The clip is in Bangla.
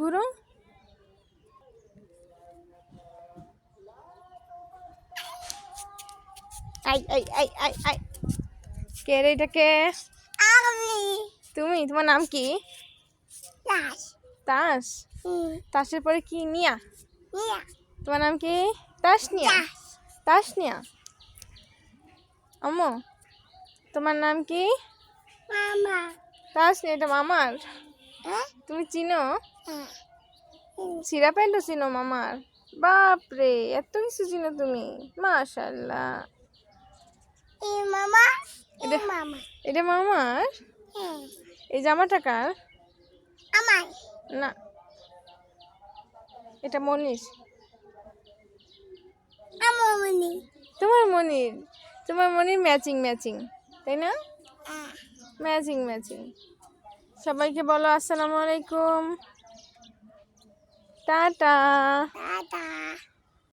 ঘুরো। আই আই আই আই আই কে রে, এটা কে? তুমি? তোমার নাম কি? তাস। তাসের পরে কি? নিয়া। তোমার নাম কি? তাসনিয়া। তাসনিয়া। আম্মু, তোমার নাম কি? তাসনিয়া। এটা মামার? তুমি চিনো? সিরা প্যান্টও চিনো মামার? বাপরে, এত কিছু চিনো তুমি, মাশাআল্লাহ। এটা মামার? এই জামাটা কার? না, এটা মনির। তোমার মনির? তোমার মনির ম্যাচিং ম্যাচিং, তাই না? Matching matching. সবাইকে বলো আসসালামু আলাইকুম, টাটা।